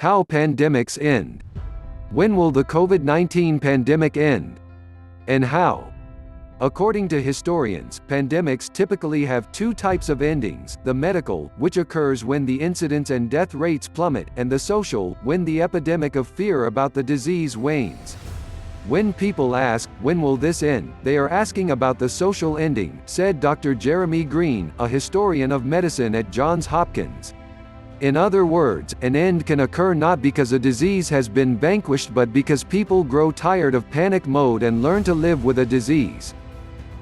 How pandemics end. When will the COVID-19 pandemic end? And how? According to historians, pandemics typically have two types of endings: the medical, which occurs when the incidence and death rates plummet, and the social, when the epidemic of fear about the disease wanes. When people ask, when will this end, they are asking about the social ending, said Dr. Jeremy Greene, a historian of medicine at Johns Hopkins. In other words, an end can occur not because a disease has been vanquished but because people grow tired of panic mode and learn to live with a disease.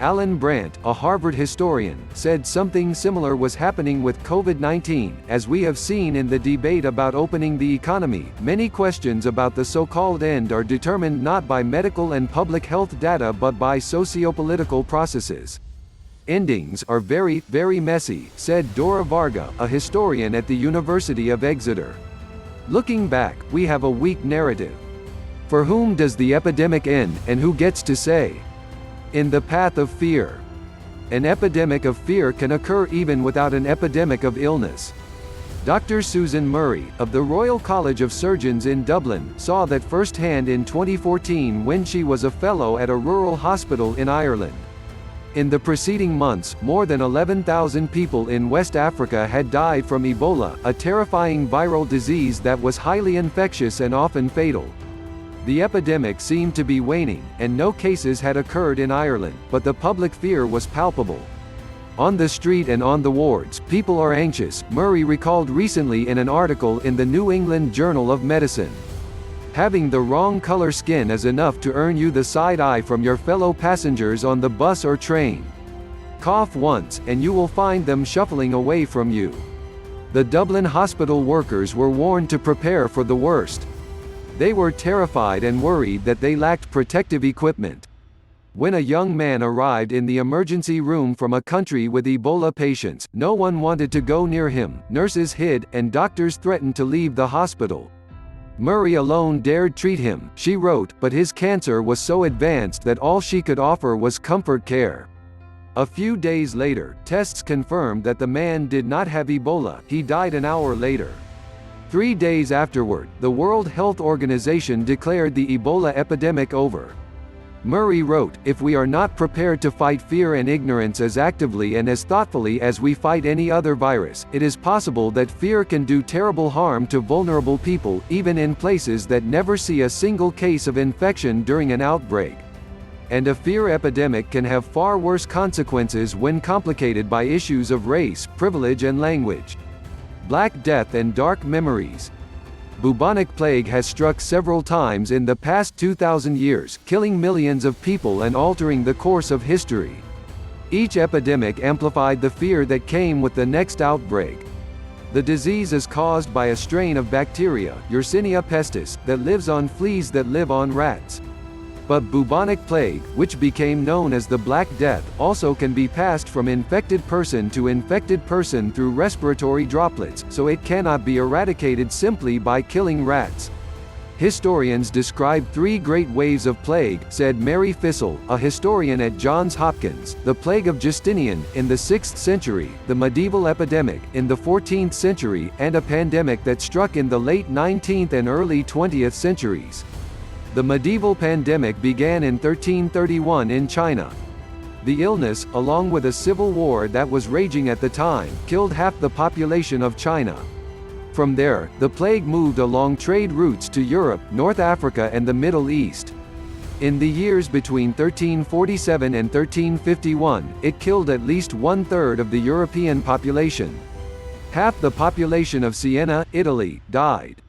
Allan Brandt, a Harvard historian, said something similar was happening with COVID-19. As we have seen in the debate about opening the economy, many questions about the so-called end are determined not by medical and public health data but by sociopolitical processes. Endings are very, very messy, said Dora Varga, a historian at the University of Exeter. Looking back, we have a weak narrative. For whom does the epidemic end, and who gets to say? In the path of fear. An epidemic of fear can occur even without an epidemic of illness. Dr. Susan Murray, of the Royal College of Surgeons in Dublin, saw that firsthand in 2014 when she was a fellow at a rural hospital in Ireland. In the preceding months, more than 11,000 people in West Africa had died from Ebola, a terrifying viral disease that was highly infectious and often fatal. The epidemic seemed to be waning, and no cases had occurred in Ireland, but the public fear was palpable. On the street and on the wards, people are anxious, Murray recalled recently in an article in the New England Journal of Medicine. Having the wrong color skin is enough to earn you the side eye from your fellow passengers on the bus or train. Cough once, and you will find them shuffling away from you. The Dublin hospital workers were warned to prepare for the worst. They were terrified and worried that they lacked protective equipment. When a young man arrived in the emergency room from a country with Ebola patients, no one wanted to go near him, nurses hid, and doctors threatened to leave the hospital. Murray alone dared treat him, she wrote, but his cancer was so advanced that all she could offer was comfort care. A few days later, tests confirmed that the man did not have Ebola. He died an hour later. 3 days afterward, the World Health Organization declared the Ebola epidemic over. Murray wrote, "If we are not prepared to fight fear and ignorance as actively and as thoughtfully as we fight any other virus, it is possible that fear can do terrible harm to vulnerable people, even in places that never see a single case of infection during an outbreak. And a fear epidemic can have far worse consequences when complicated by issues of race, privilege and language. Black Death and Dark Memories. Bubonic plague has struck several times in the past 2,000 years, killing millions of people and altering the course of history. Each epidemic amplified the fear that came with the next outbreak. The disease is caused by a strain of bacteria, Yersinia pestis, that lives on fleas that live on rats. But bubonic plague, which became known as the Black Death, also can be passed from infected person to infected person through respiratory droplets, so it cannot be eradicated simply by killing rats. Historians describe 3 great waves of plague, said Mary Fissel, a historian at Johns Hopkins: the plague of Justinian, in the 6th century, the medieval epidemic, in the 14th century, and a pandemic that struck in the late 19th and early 20th centuries. The medieval pandemic began in 1331 in China. The illness, along with a civil war that was raging at the time, killed half the population of China. From there, the plague moved along trade routes to Europe, North Africa and the Middle East. In the years between 1347 and 1351, it killed at least 1/3 of the European population. Half the population of Siena, Italy, died.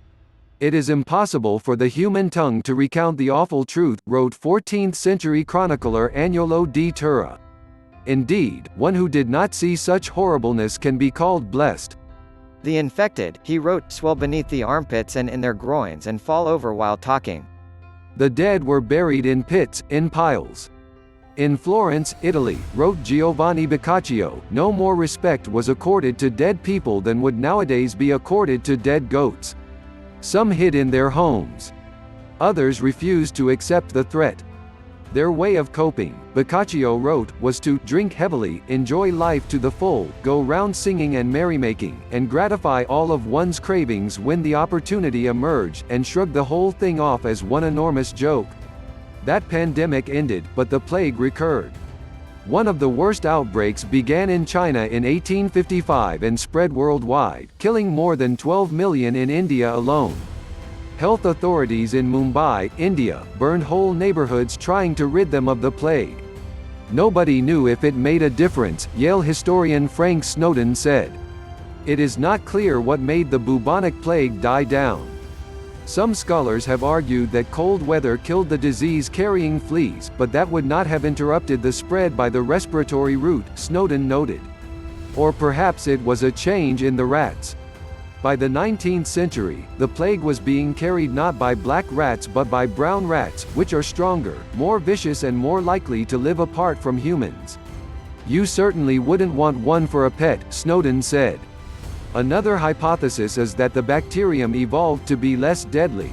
It is impossible for the human tongue to recount the awful truth, wrote 14th-century chronicler Agnolo di Tura. Indeed, one who did not see such horribleness can be called blessed. The infected, he wrote, swell beneath the armpits and in their groins and fall over while talking. The dead were buried in pits, in piles. In Florence, Italy, wrote Giovanni Boccaccio, no more respect was accorded to dead people than would nowadays be accorded to dead goats. Some hid in their homes. Others refused to accept the threat. Their way of coping, Boccaccio wrote, was to drink heavily, enjoy life to the full, go round singing and merrymaking, and gratify all of one's cravings when the opportunity emerged, and shrug the whole thing off as one enormous joke. That pandemic ended, but the plague recurred. One of the worst outbreaks began in China in 1855 and spread worldwide, killing more than 12 million in India alone. Health authorities in Mumbai, India, burned whole neighborhoods trying to rid them of the plague. Nobody knew if it made a difference, Yale historian Frank Snowden said. It is not clear what made the bubonic plague die down. Some scholars have argued that cold weather killed the disease-carrying fleas, but that would not have interrupted the spread by the respiratory route, Snowden noted. Or perhaps it was a change in the rats. By the 19th century, the plague was being carried not by black rats but by brown rats, which are stronger, more vicious and more likely to live apart from humans. You certainly wouldn't want one for a pet, Snowden said. Another hypothesis is that the bacterium evolved to be less deadly.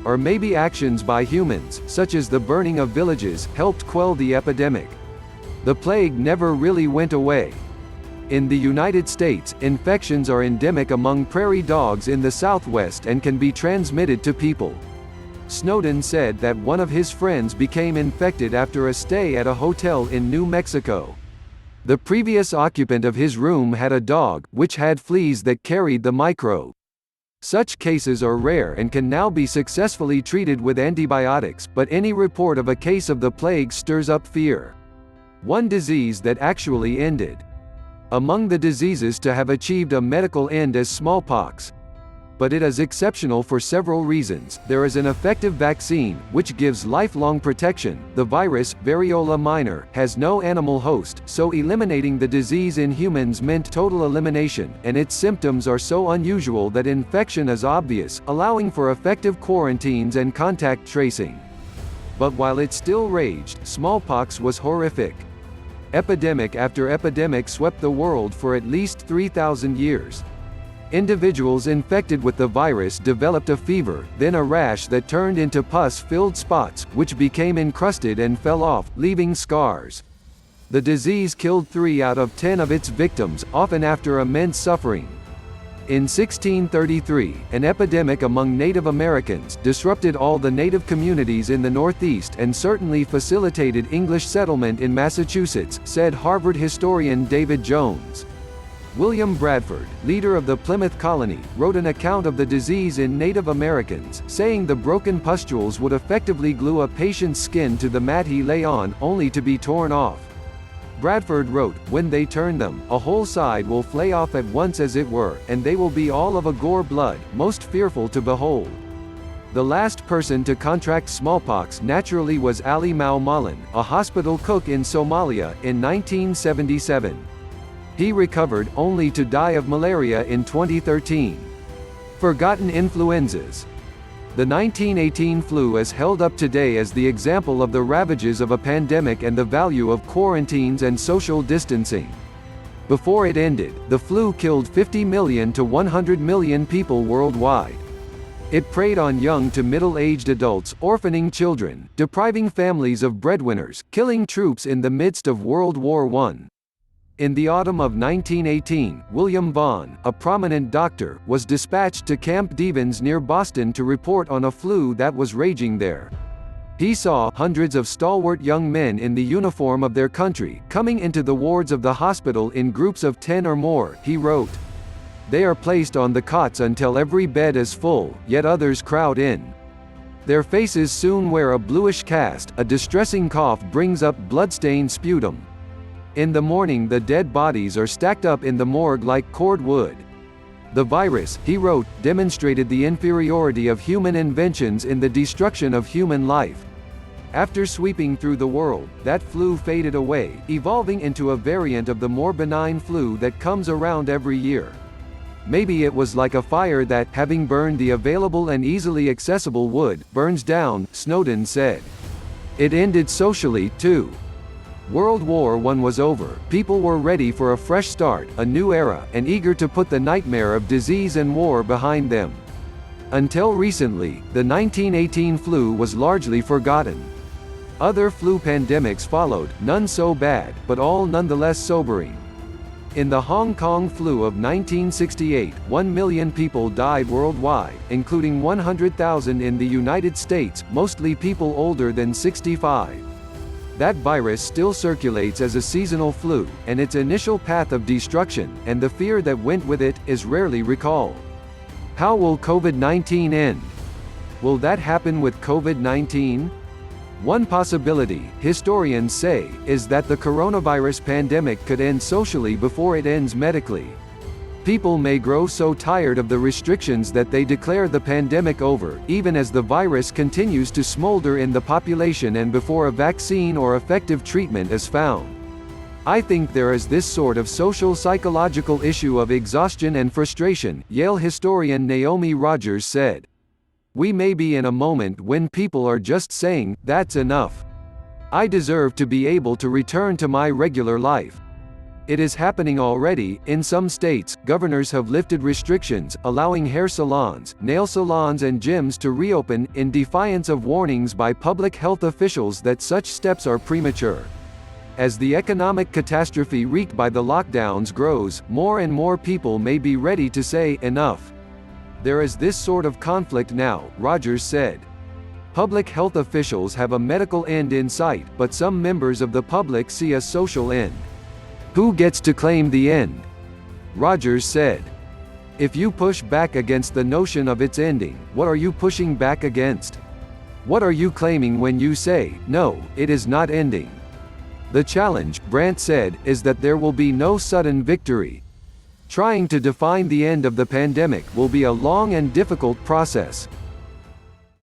Or maybe actions by humans, such as the burning of villages, helped quell the epidemic. The plague never really went away. In the United States, infections are endemic among prairie dogs in the Southwest and can be transmitted to people. Snowden said that one of his friends became infected after a stay at a hotel in New Mexico. The previous occupant of his room had a dog, which had fleas that carried the microbe. Such cases are rare and can now be successfully treated with antibiotics, but any report of a case of the plague stirs up fear. One disease that actually ended. Among the diseases to have achieved a medical end is smallpox. But it is exceptional for several reasons. There is an effective vaccine, which gives lifelong protection. The virus, variola minor, has no animal host, so eliminating the disease in humans meant total elimination, and its symptoms are so unusual that infection is obvious, allowing for effective quarantines and contact tracing. But while it still raged, smallpox was horrific. Epidemic after epidemic swept the world for at least 3,000 years. Individuals infected with the virus developed a fever, then a rash that turned into pus-filled spots, which became encrusted and fell off, leaving scars. The disease killed 3 out of 10 of its victims, often after immense suffering. In 1633, an epidemic among Native Americans disrupted all the native communities in the Northeast and certainly facilitated English settlement in Massachusetts, said Harvard historian David Jones. William Bradford, leader of the Plymouth colony, wrote an account of the disease in Native Americans, saying the broken pustules would effectively glue a patient's skin to the mat he lay on, only to be torn off. Bradford wrote, when they turn them, a whole side will flay off at once as it were, and they will be all of a gore blood, most fearful to behold. The last person to contract smallpox naturally was Ali Mau-Malan, a hospital cook in Somalia, in 1977. He recovered, only to die of malaria in 2013. Forgotten influenzas. The 1918 flu is held up today as the example of the ravages of a pandemic and the value of quarantines and social distancing. Before it ended, the flu killed 50 million to 100 million people worldwide. It preyed on young to middle-aged adults, orphaning children, depriving families of breadwinners, killing troops in the midst of World War I. In the autumn of 1918, William Vaughan, a prominent doctor, was dispatched to Camp Devens near Boston to report on a flu that was raging there. He saw hundreds of stalwart young men in the uniform of their country coming into the wards of the hospital in groups of 10 or more, he wrote. They are placed on the cots until every bed is full, yet others crowd in. Their faces soon wear a bluish cast, a distressing cough brings up blood-stained sputum. In the morning the dead bodies are stacked up in the morgue like cord wood. The virus, he wrote, demonstrated the inferiority of human inventions in the destruction of human life. After sweeping through the world, that flu faded away, evolving into a variant of the more benign flu that comes around every year. Maybe it was like a fire that, having burned the available and easily accessible wood, burns down, Snowden said. It ended socially, too. World War I was over, people were ready for a fresh start, a new era, and eager to put the nightmare of disease and war behind them. Until recently, the 1918 flu was largely forgotten. Other flu pandemics followed, none so bad, but all nonetheless sobering. In the Hong Kong flu of 1968, 1 million people died worldwide, including 100,000 in the United States, mostly people older than 65. That virus still circulates as a seasonal flu, and its initial path of destruction, and the fear that went with it, is rarely recalled. How will COVID-19 end? Will that happen with COVID-19? One possibility, historians say, is that the coronavirus pandemic could end socially before it ends medically. People may grow so tired of the restrictions that they declare the pandemic over, even as the virus continues to smolder in the population and before a vaccine or effective treatment is found. I think there is this sort of social psychological issue of exhaustion and frustration, Yale historian Naomi Rogers said. We may be in a moment when people are just saying, that's enough. I deserve to be able to return to my regular life. It is happening already. In some states, governors have lifted restrictions, allowing hair salons, nail salons and gyms to reopen, in defiance of warnings by public health officials that such steps are premature. As the economic catastrophe wreaked by the lockdowns grows, more and more people may be ready to say, enough. There is this sort of conflict now, Rogers said. Public health officials have a medical end in sight, but some members of the public see a social end. Who gets to claim the end? Rogers said. If you push back against the notion of its ending, what are you pushing back against? What are you claiming when you say, no, it is not ending? The challenge, Brandt said, is that there will be no sudden victory. Trying to define the end of the pandemic will be a long and difficult process.